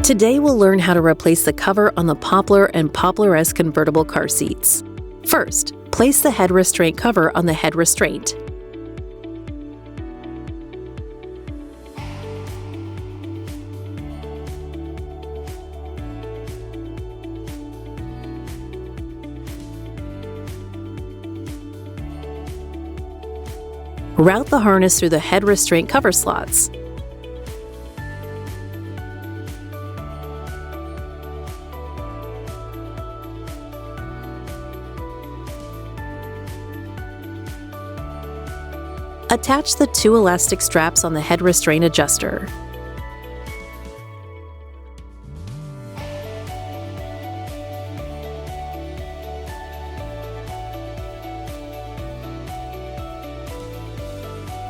Today we'll learn how to replace the cover on the Poplar and Poplar S convertible car seats. First, place the head restraint cover on the head restraint. Route the harness through the head restraint cover slots. Attach the 2 elastic straps on the head restraint adjuster.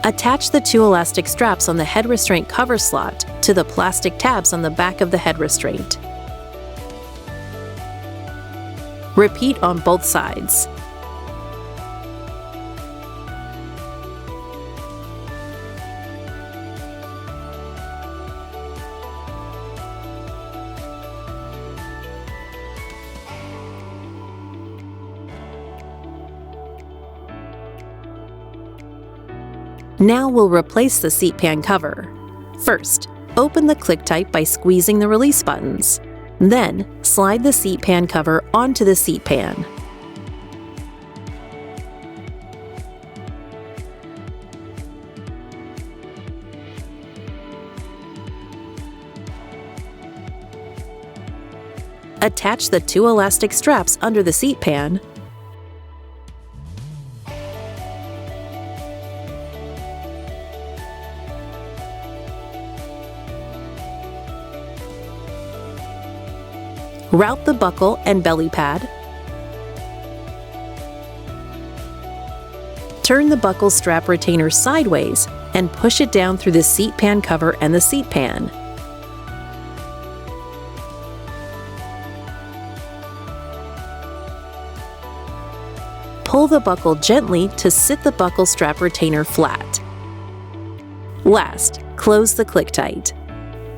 Attach the 2 elastic straps on the head restraint cover slot to the plastic tabs on the back of the head restraint. Repeat on both sides. Now we'll replace the seat pan cover. First, open the click type by squeezing the release buttons. Then, slide the seat pan cover onto the seat pan. Attach the 2 elastic straps under the seat pan. Route the buckle and belly pad. Turn the buckle strap retainer sideways and push it down through the seat pan cover and the seat pan. Pull the buckle gently to sit the buckle strap retainer flat. Last, close the click tight.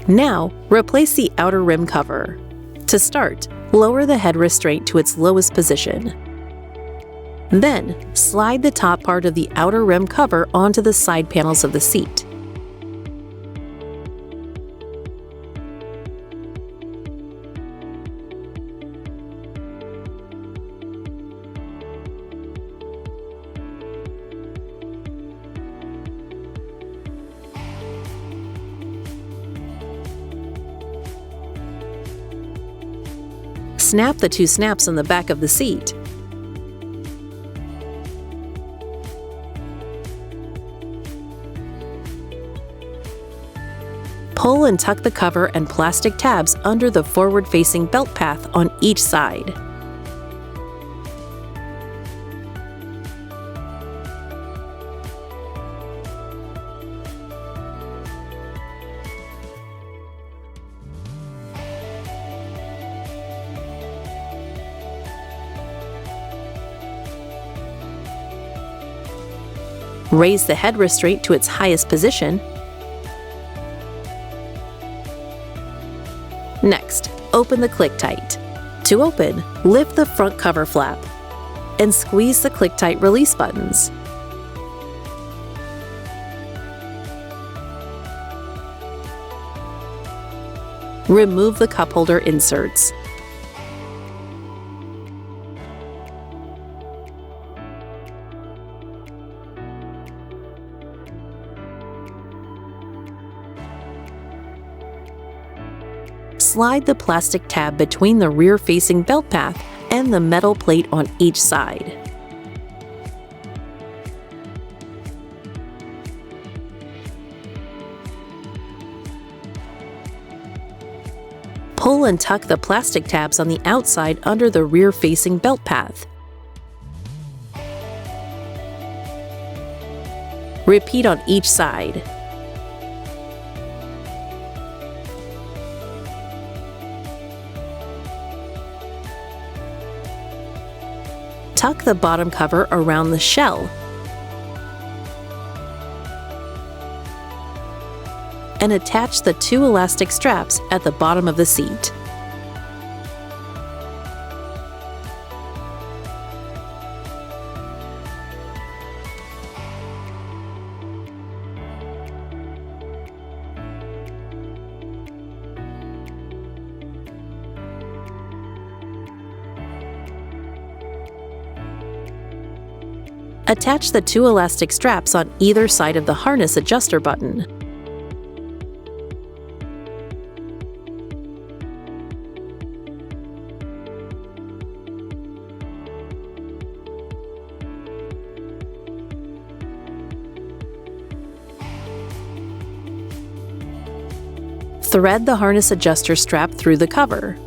Now, replace the outer rim cover. To start, lower the head restraint to its lowest position. Then, slide the top part of the outer rim cover onto the side panels of the seat. Snap the 2 snaps on the back of the seat. Pull and tuck the cover and plastic tabs under the forward-facing belt path on each side. Raise the head restraint to its highest position. Next, open the click tight. To open, lift the front cover flap and squeeze the click tight release buttons. Remove the cup holder inserts. Slide the plastic tab between the rear-facing belt path and the metal plate on each side. Pull and tuck the plastic tabs on the outside under the rear-facing belt path. Repeat on each side. Tuck the bottom cover around the shell and attach the 2 elastic straps at the bottom of the seat. Attach the 2 elastic straps on either side of the harness adjuster button. Thread the harness adjuster strap through the cover.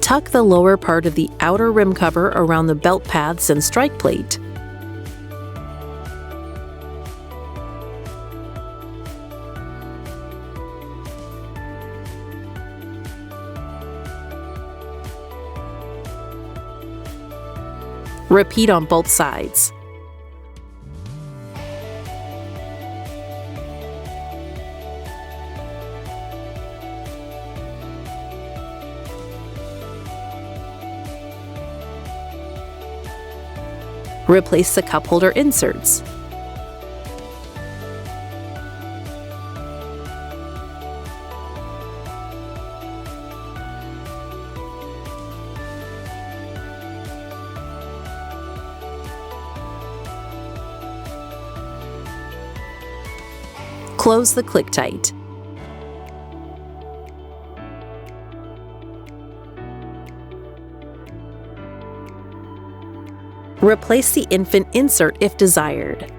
Tuck the lower part of the outer rim cover around the belt paths and strike plate. Repeat on both sides. Replace the cup holder inserts. Close the click tight. Replace the infant insert if desired.